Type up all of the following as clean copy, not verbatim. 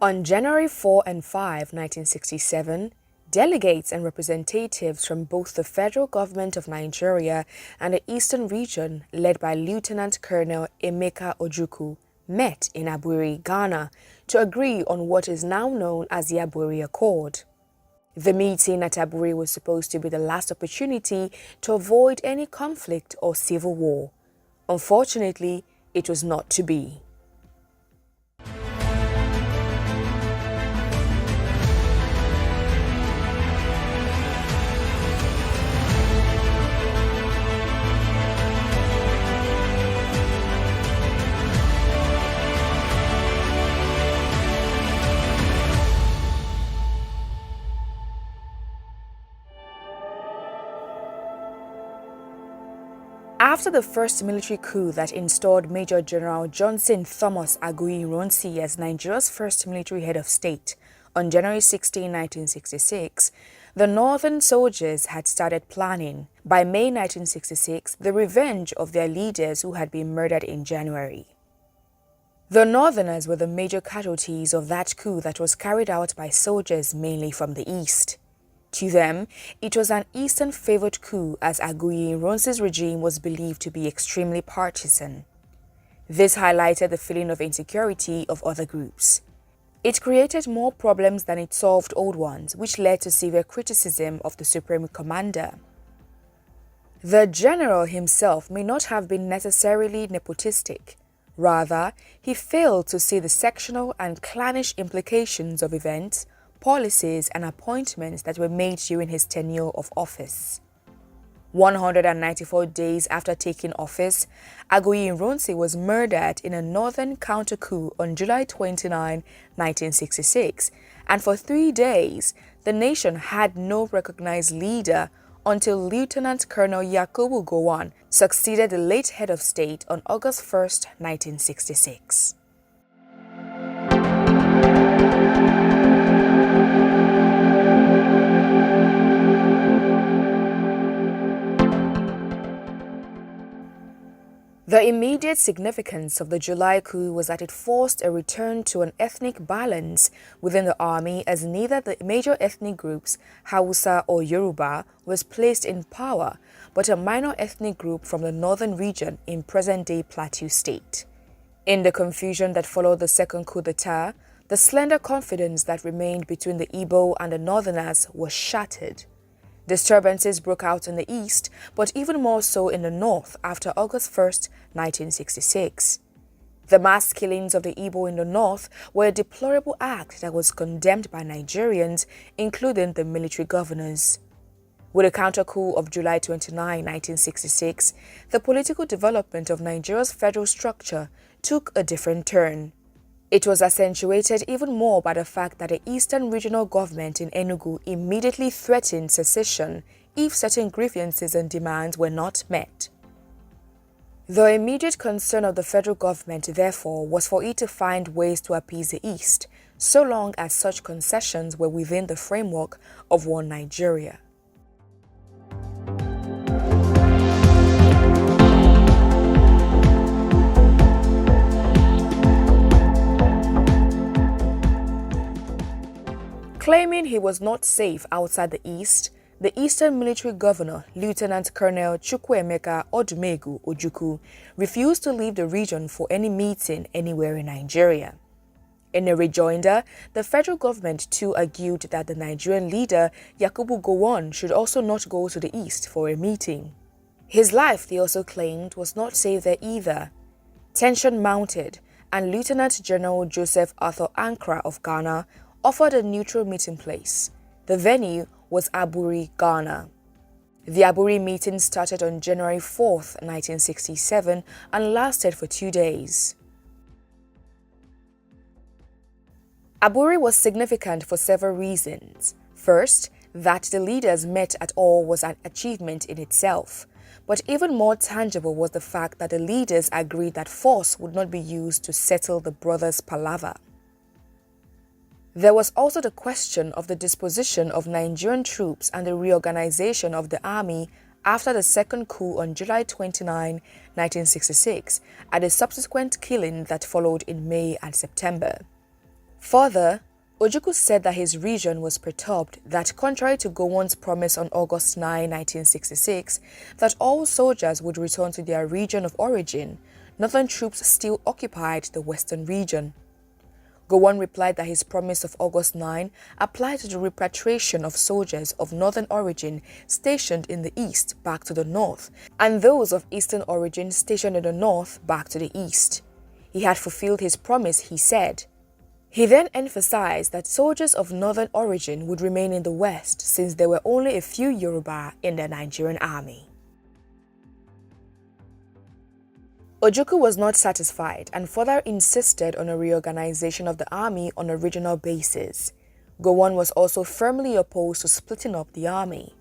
On January 4 and 5, 1967, delegates and representatives from both the federal government of Nigeria and the eastern region, led by Lieutenant-Colonel Emeka Ojukwu, met in Aburi, Ghana, to agree on what is now known as the Aburi Accord. The meeting at Aburi was supposed to be the last opportunity to avoid any conflict or civil war. Unfortunately, it was not to be. After the first military coup that installed Major General Johnson Thomas Aguiyi-Ironsi as Nigeria's first military head of state on January 16, 1966, the northern soldiers had started planning, by May 1966, the revenge of their leaders who had been murdered in January. The northerners were the major casualties of that coup that was carried out by soldiers mainly from the east. To them, it was an Eastern-favored coup as Aguiyi-Ironsi's regime was believed to be extremely partisan. This highlighted the feeling of insecurity of other groups. It created more problems than it solved old ones, which led to severe criticism of the Supreme Commander. The general himself may not have been necessarily nepotistic. Rather, he failed to see the sectional and clannish implications of events, policies and appointments that were made during his tenure of office. 194 days after taking office, Aguiyi-Ironsi was murdered in a northern counter-coup on July 29, 1966, and for 3 days, the nation had no recognized leader until Lieutenant-Colonel Yakubu Gowon succeeded the late head of state on August 1, 1966. The immediate significance of the July coup was that it forced a return to an ethnic balance within the army, as neither the major ethnic groups, Hausa or Yoruba, was placed in power, but a minor ethnic group from the northern region in present-day Plateau State. In the confusion that followed the second coup d'etat, the slender confidence that remained between the Igbo and the northerners was shattered. Disturbances broke out in the east, but even more so in the north after August 1, 1966. The mass killings of the Igbo in the north were a deplorable act that was condemned by Nigerians, including the military governors. With the counter-coup of July 29, 1966, the political development of Nigeria's federal structure took a different turn. It was accentuated even more by the fact that the Eastern Regional Government in Enugu immediately threatened secession if certain grievances and demands were not met. The immediate concern of the federal government, therefore, was for it to find ways to appease the East, so long as such concessions were within the framework of one Nigeria. Claiming he was not safe outside the East, the Eastern Military Governor, Lieutenant-Colonel Emeka Ojukwu, refused to leave the region for any meeting anywhere in Nigeria. In a rejoinder, the federal government too argued that the Nigerian leader, Yakubu Gowon, should also not go to the East for a meeting. His life, they also claimed, was not safe there either. Tension mounted, and Lieutenant General Joseph Arthur Ankara of Ghana offered a neutral meeting place. The venue was Aburi, Ghana. The Aburi meeting started on January 4, 1967 and lasted for 2 days. Aburi was significant for several reasons. First, that the leaders met at all was an achievement in itself. But even more tangible was the fact that the leaders agreed that force would not be used to settle the brothers' palaver. There was also the question of the disposition of Nigerian troops and the reorganization of the army after the second coup on July 29, 1966, and the subsequent killing that followed in May and September. Further, Ojukwu said that his region was perturbed that, contrary to Gowon's promise on August 9, 1966, that all soldiers would return to their region of origin, northern troops still occupied the western region. Gowon replied that his promise of August 9 applied to the repatriation of soldiers of northern origin stationed in the east back to the north, and those of eastern origin stationed in the north back to the east. He had fulfilled his promise, he said. He then emphasized that soldiers of northern origin would remain in the west since there were only a few Yoruba in the Nigerian army. Ojukwu was not satisfied and further insisted on a reorganization of the army on a regional basis. Gowon was also firmly opposed to splitting up the army.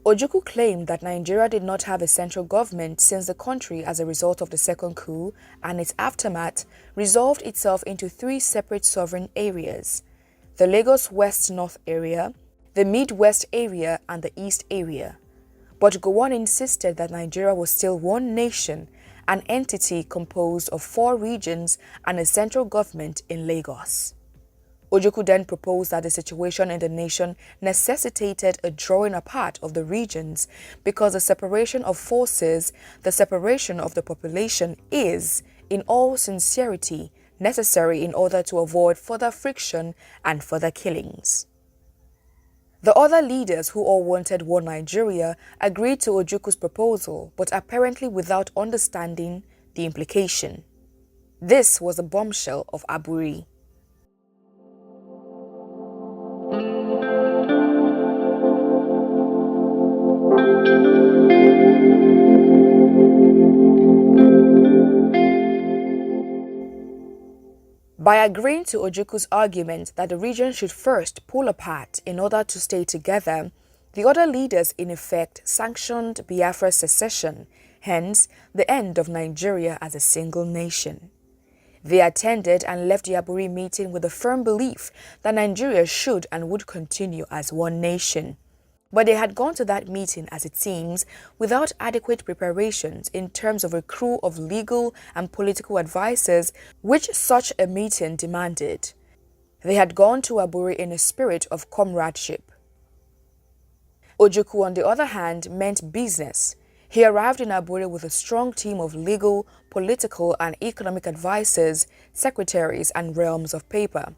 Ojukwu claimed that Nigeria did not have a central government since the country, as a result of the second coup and its aftermath, resolved itself into three separate sovereign areas: the Lagos West-North area, the Mid-West area, and the East area. But Gowon insisted that Nigeria was still one nation, an entity composed of 4 regions and a central government in Lagos. Ojukwu then proposed that the situation in the nation necessitated a drawing apart of the regions because the separation of forces, the separation of the population is, in all sincerity, necessary in order to avoid further friction and further killings. The other leaders, who all wanted one Nigeria, agreed to Ojukwu's proposal, but apparently without understanding the implication. This was the bombshell of Aburi. By agreeing to Ojukwu's argument that the region should first pull apart in order to stay together, the other leaders in effect sanctioned Biafra's secession, hence the end of Nigeria as a single nation. They attended and left the Aburi meeting with the firm belief that Nigeria should and would continue as one nation. But they had gone to that meeting, as it seems, without adequate preparations in terms of a crew of legal and political advisers which such a meeting demanded. They had gone to Aburi in a spirit of comradeship. Ojukwu, on the other hand, meant business. He arrived in Aburi with a strong team of legal, political, and economic advisers, secretaries, and realms of paper.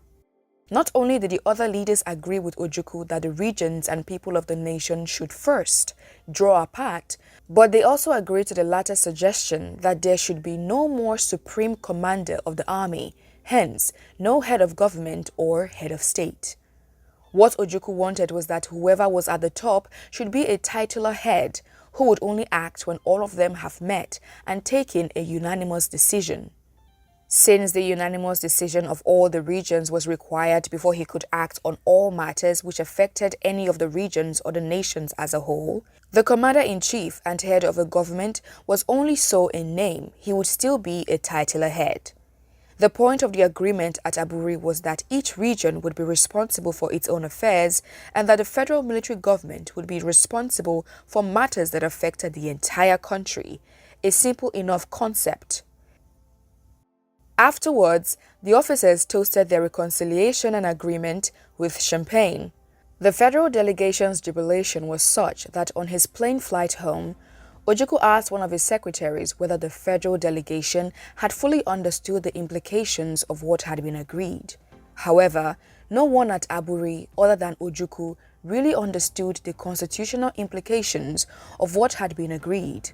Not only did the other leaders agree with Ojukwu that the regions and people of the nation should first draw apart, but they also agreed to the latter suggestion that there should be no more supreme commander of the army, hence no head of government or head of state. What Ojukwu wanted was that whoever was at the top should be a titular head who would only act when all of them have met and taken a unanimous decision. Since the unanimous decision of all the regions was required before he could act on all matters which affected any of the regions or the nations as a whole, the commander-in-chief and head of a government was only so in name. He would still be a titular head. The point of the agreement at Aburi was that each region would be responsible for its own affairs and that the federal military government would be responsible for matters that affected the entire country. A simple enough concept. Afterwards, the officers toasted their reconciliation and agreement with champagne. The federal delegation's jubilation was such that on his plane flight home, Ojukwu asked one of his secretaries whether the federal delegation had fully understood the implications of what had been agreed. However, no one at Aburi other than Ojukwu really understood the constitutional implications of what had been agreed.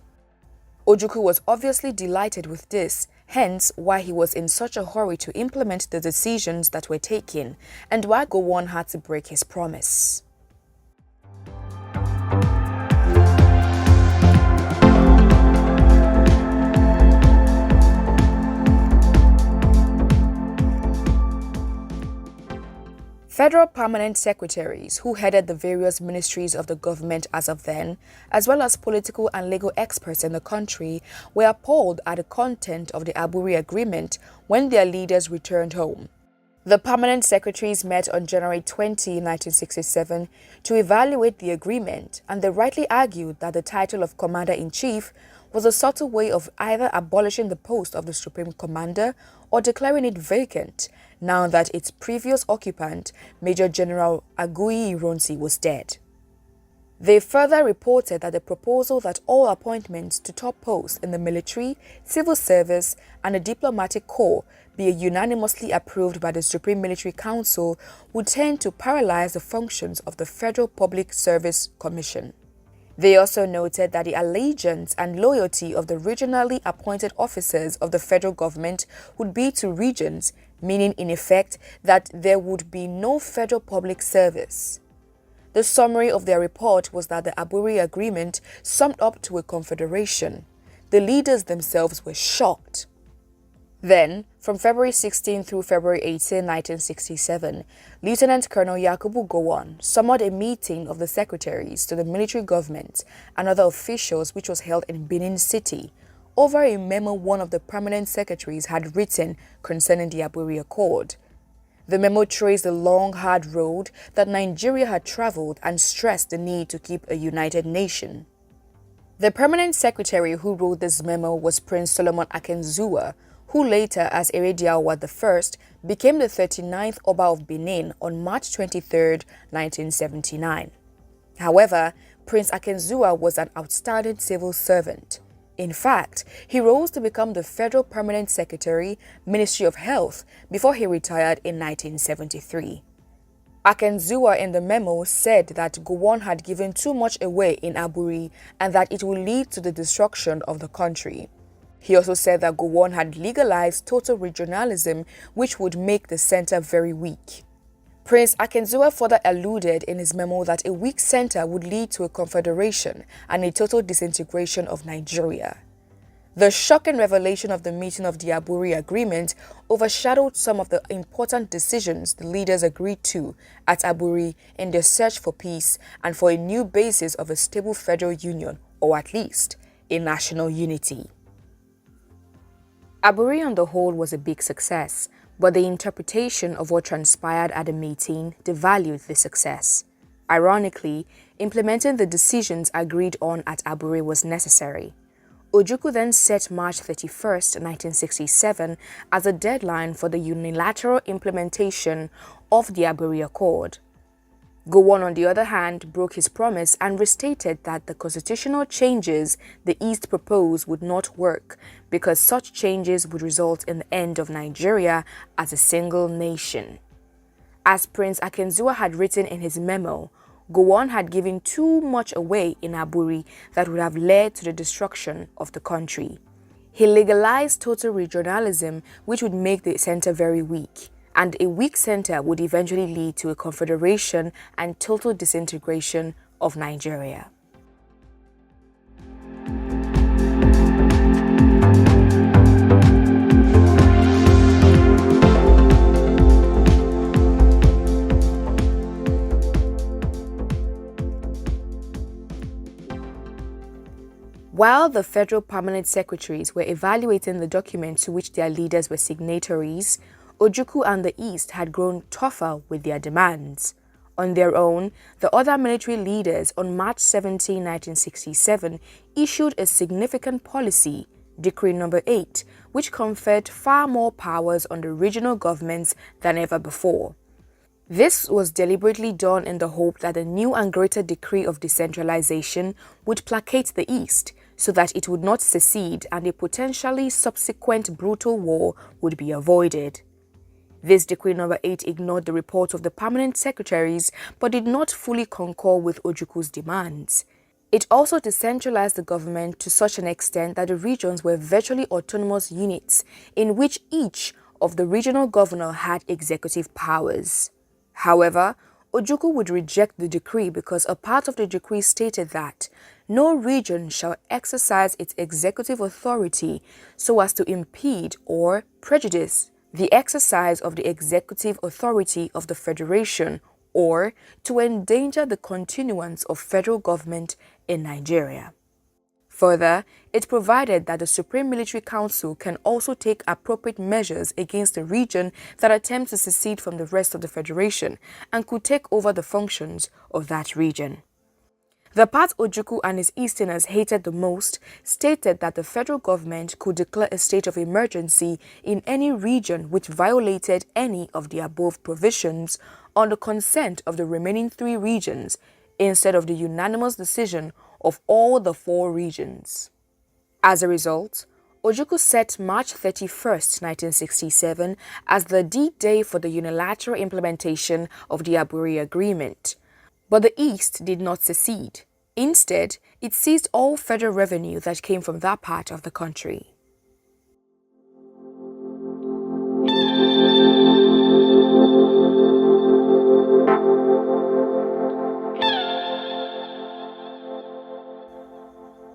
Ojukwu was obviously delighted with this, hence why he was in such a hurry to implement the decisions that were taken, and why Gowon had to break his promise. Federal permanent secretaries, who headed the various ministries of the government as of then, as well as political and legal experts in the country, were appalled at the content of the Aburi Agreement when their leaders returned home. The permanent secretaries met on January 20, 1967 to evaluate the agreement, and they rightly argued that the title of Commander-in-Chief was a subtle way of either abolishing the post of the Supreme Commander or declaring it vacant now that its previous occupant, Major General Aburi Ironsi, was dead. They further reported that the proposal that all appointments to top posts in the military, civil service, and the diplomatic corps be unanimously approved by the Supreme Military Council would tend to paralyze the functions of the Federal Public Service Commission. They also noted that the allegiance and loyalty of the regionally appointed officers of the federal government would be to regions, meaning in effect that there would be no federal public service. The summary of their report was that the Aburi Agreement summed up to a confederation. The leaders themselves were shocked. Then, from February 16 through February 18, 1967, Lieutenant-Colonel Gowon summoned a meeting of the Secretaries to the military government and other officials which was held in Benin City over a memo one of the permanent secretaries had written concerning the Aburi Accord. The memo traced the long, hard road that Nigeria had traveled and stressed the need to keep a united nation. The permanent secretary who wrote this memo was Prince Solomon Akenzuwa, who later, as Erediawa I, became the 39th Oba of Benin on March 23, 1979. However, Prince Akenzuwa was an outstanding civil servant. In fact, he rose to become the Federal Permanent Secretary, Ministry of Health, before he retired in 1973. Akenzuwa in the memo said that Gowon had given too much away in Aburi and that it would lead to the destruction of the country. He also said that Gowon had legalized total regionalism, which would make the center very weak. Prince Akenzuwa further alluded in his memo that a weak center would lead to a confederation and a total disintegration of Nigeria. The shocking revelation of the meeting of the Aburi Agreement overshadowed some of the important decisions the leaders agreed to at Aburi in their search for peace and for a new basis of a stable federal union, or at least a national unity. Aburi on the whole was a big success, but the interpretation of what transpired at the meeting devalued the success. Ironically, implementing the decisions agreed on at Aburi was necessary. Ojukwu then set March 31, 1967 as a deadline for the unilateral implementation of the Aburi Accord. Gowon, on the other hand, broke his promise and restated that the constitutional changes the East proposed would not work because such changes would result in the end of Nigeria as a single nation. As Prince Akenzuwa had written in his memo, Gowon had given too much away in Aburi that would have led to the destruction of the country. He legalized total regionalism, which would make the center very weak. And a weak center would eventually lead to a confederation and total disintegration of Nigeria. While the Federal Permanent Secretaries were evaluating the documents to which their leaders were signatories, Ojukwu and the East had grown tougher with their demands. On their own, the other military leaders on March 17, 1967 issued a significant policy, Decree No. 8, which conferred far more powers on the regional governments than ever before. This was deliberately done in the hope that the new and greater decree of decentralization would placate the East so that it would not secede and a potentially subsequent brutal war would be avoided. This Decree No. 8 ignored the report of the permanent secretaries but did not fully concur with Ojukwu's demands. It also decentralized the government to such an extent that the regions were virtually autonomous units in which each of the regional governor had executive powers. However, Ojukwu would reject the decree because a part of the decree stated that no region shall exercise its executive authority so as to impede or prejudice the exercise of the executive authority of the Federation or to endanger the continuance of federal government in Nigeria. Further, it provided that the Supreme Military Council can also take appropriate measures against a region that attempts to secede from the rest of the Federation and could take over the functions of that region. The part Ojukwu and his Easterners hated the most stated that the federal government could declare a state of emergency in any region which violated any of the above provisions on the consent of the remaining 3 regions instead of the unanimous decision of all the 4 regions. As a result, Ojukwu set March 31st, 1967 as the D-Day for the unilateral implementation of the Aburi Agreement. But the East did not secede. Instead, it seized all federal revenue that came from that part of the country.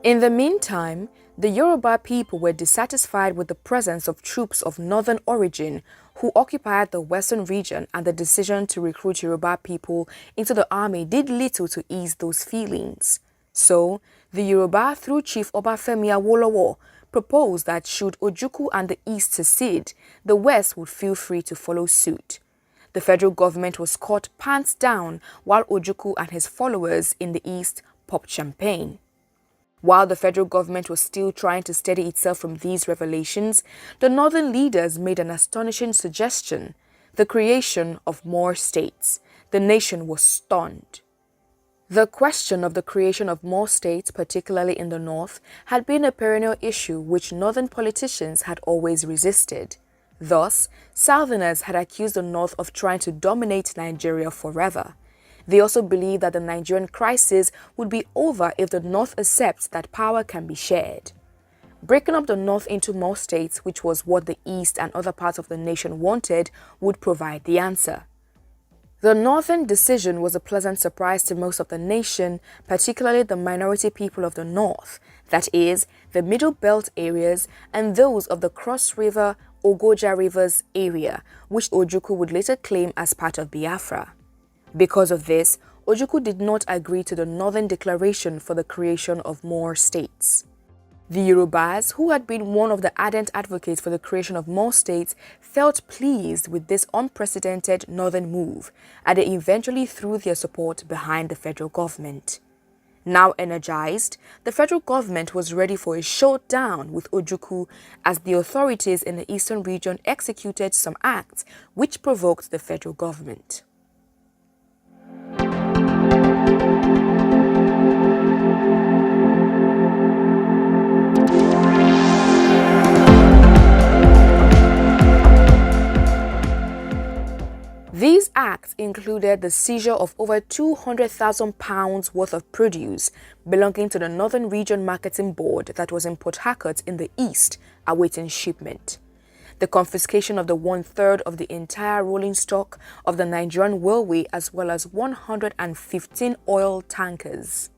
In the meantime, the Yoruba people were dissatisfied with the presence of troops of northern origin who occupied the western region, and the decision to recruit Yoruba people into the army did little to ease those feelings. So, the Yoruba, through Chief Obafemi Awolowo, proposed that should Ojukwu and the East secede, the West would feel free to follow suit. The federal government was caught pants down while Ojukwu and his followers in the East popped champagne. While the federal government was still trying to steady itself from these revelations, the northern leaders made an astonishing suggestion: the creation of more states. The nation was stunned. The question of the creation of more states, particularly in the north, had been a perennial issue which northern politicians had always resisted. Thus, southerners had accused the north of trying to dominate Nigeria forever. They also believed that the Nigerian crisis would be over if the North accepts that power can be shared. Breaking up the North into more states, which was what the East and other parts of the nation wanted, would provide the answer. The Northern decision was a pleasant surprise to most of the nation, particularly the minority people of the North, that is, the Middle Belt areas and those of the Cross River, Ogoja Rivers area, which Ojukwu would later claim as part of Biafra. Because of this, Ojukwu did not agree to the Northern Declaration for the creation of more states. The Yorubas, who had been one of the ardent advocates for the creation of more states, felt pleased with this unprecedented northern move, and they eventually threw their support behind the federal government. Now energized, the federal government was ready for a showdown with Ojukwu as the authorities in the eastern region executed some acts which provoked the federal government. These acts included the seizure of over £200,000 worth of produce belonging to the Northern Region Marketing Board that was in Port Harcourt in the east, awaiting shipment. The confiscation of the 1/3 of the entire rolling stock of the Nigerian Railway, as well as 115 oil tankers.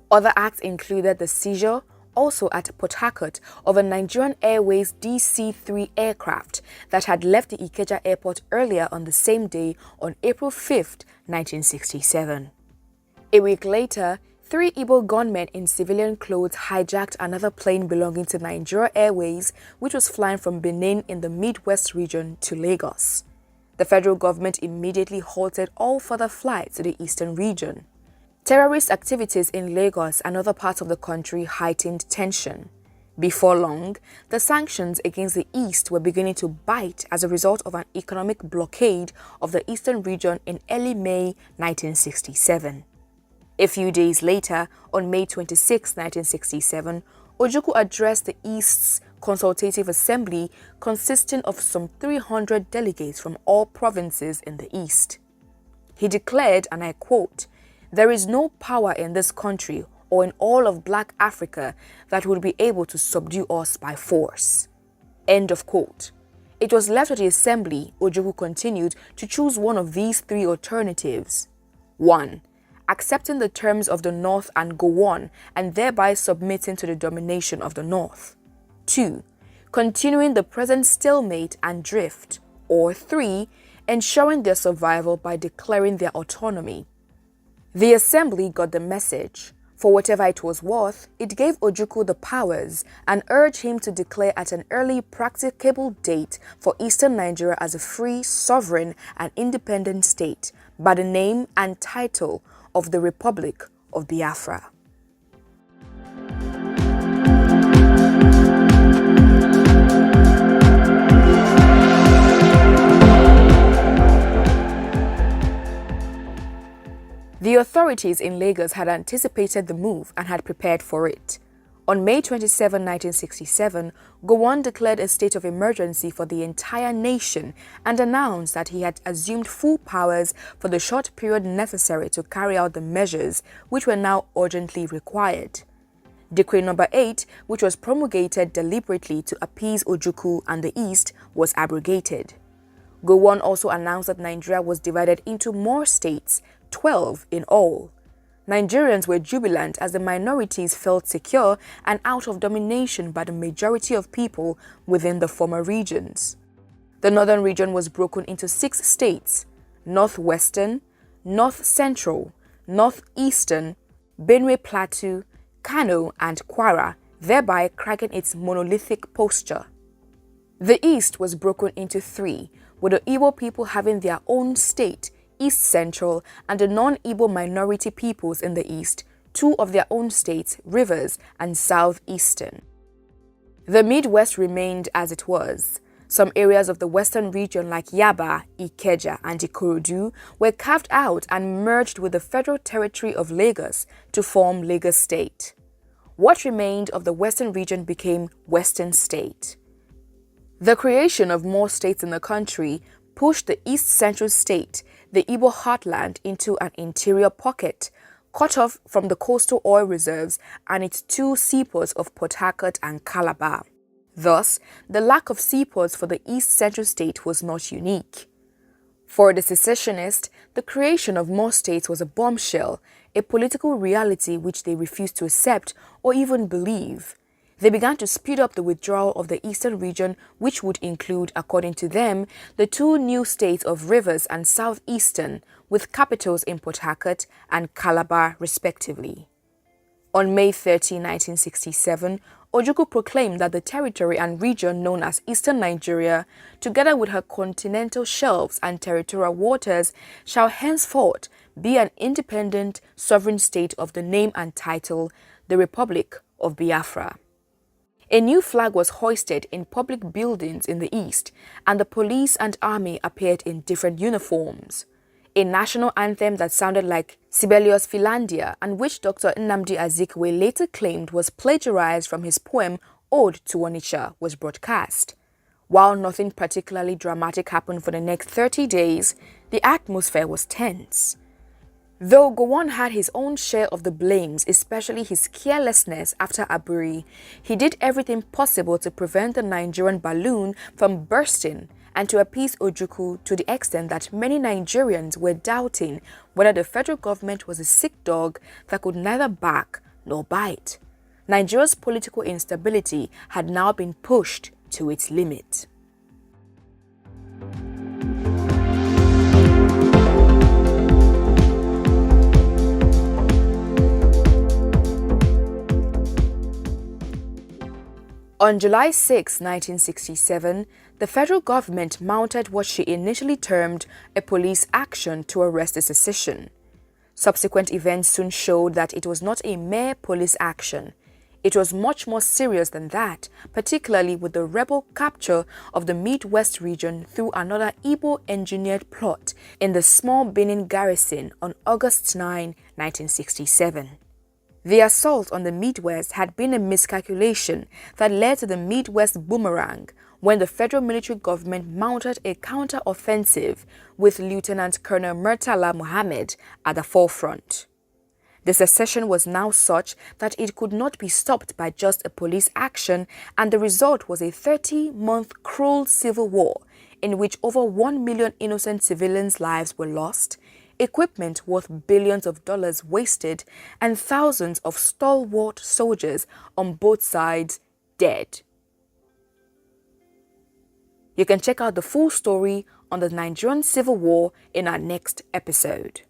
Other acts included the seizure, also at Port Harcourt, of a Nigerian Airways DC-3 aircraft that had left the Ikeja airport earlier on the same day on April 5, 1967. A week later, 3 Igbo gunmen in civilian clothes hijacked another plane belonging to Nigeria Airways, which was flying from Benin in the Midwest region to Lagos. The federal government immediately halted all further flights to the eastern region. Terrorist activities in Lagos and other parts of the country heightened tension. Before long, the sanctions against the East were beginning to bite as a result of an economic blockade of the eastern region in early May 1967. A few days later, on May 26, 1967, Ojukwu addressed the East's Consultative Assembly consisting of some 300 delegates from all provinces in the East. He declared, and I quote, "There is no power in this country or in all of Black Africa that would be able to subdue us by force." End of quote. It was left to the Assembly, Ojukwu continued, to choose one of these 3 alternatives. 1. Accepting the terms of the North and Gowon and thereby submitting to the domination of the North. 2. Continuing the present stalemate and drift. Or 3. Ensuring their survival by declaring their autonomy. The Assembly got the message. For whatever it was worth, it gave Ojukwu the powers and urged him to declare at an early practicable date for Eastern Nigeria as a free, sovereign and independent state by the name and title of the Republic of Biafra. The authorities in Lagos had anticipated the move and had prepared for it. On May 27, 1967, Gowon declared a state of emergency for the entire nation and announced that he had assumed full powers for the short period necessary to carry out the measures which were now urgently required. Decree No. 8, which was promulgated deliberately to appease Ojukwu and the East, was abrogated. Gowon also announced that Nigeria was divided into more states, 12 in all. Nigerians were jubilant as the minorities felt secure and out of domination by the majority of people within the former regions. The northern region was broken into 6 states: Northwestern, North Central, Northeastern, Benue Plateau, Kano, and Kwara, thereby cracking its monolithic posture. The East was broken into 3, with the Igbo people having their own state, East Central, and the non-Igbo minority peoples in the East, 2 of their own states, Rivers and Southeastern. The Midwest remained as it was. Some areas of the western region like Yaba, Ikeja, and Ikorodu were carved out and merged with the federal territory of Lagos to form Lagos State. What remained of the western region became Western State. The creation of more states in the country pushed the East Central State, the Igbo heartland, into an interior pocket, cut off from the coastal oil reserves and its 2 seaports of Port Harcourt and Calabar. Thus, the lack of seaports for the East Central State was not unique. For the secessionists, the creation of more states was a bombshell, a political reality which they refused to accept or even believe. They began to speed up the withdrawal of the eastern region, which would include, according to them, the 2 new states of Rivers and Southeastern, with capitals in Port Harcourt and Calabar, respectively. On May 30, 1967, Ojukwu proclaimed that the territory and region known as Eastern Nigeria, together with her continental shelves and territorial waters, shall henceforth be an independent, sovereign state of the name and title, the Republic of Biafra. A new flag was hoisted in public buildings in the East, and the police and army appeared in different uniforms. A national anthem that sounded like Sibelius Philandia, and which Dr. Nnamdi Azikiwe later claimed was plagiarized from his poem Ode to Onitsha, was broadcast. While nothing particularly dramatic happened for the next 30 days, the atmosphere was tense. Though Gowon had his own share of the blames, especially his carelessness after Aburi, he did everything possible to prevent the Nigerian balloon from bursting and to appease Ojukwu to the extent that many Nigerians were doubting whether the federal government was a sick dog that could neither bark nor bite. Nigeria's political instability had now been pushed to its limit. On July 6, 1967, the federal government mounted what she initially termed a police action to arrest the secession. Subsequent events soon showed that it was not a mere police action. It was much more serious than that, particularly with the rebel capture of the Midwest region through another Igbo-engineered plot in the small Benin garrison on August 9, 1967. The assault on the Midwest had been a miscalculation that led to the Midwest boomerang when the federal military government mounted a counter-offensive with Lieutenant-Colonel Murtala Mohammed at the forefront. The secession was now such that it could not be stopped by just a police action, and the result was a 30-month cruel civil war in which over 1 million innocent civilians' lives were lost, equipment worth billions of dollars wasted, and thousands of stalwart soldiers on both sides dead. You can check out the full story on the Nigerian Civil War in our next episode.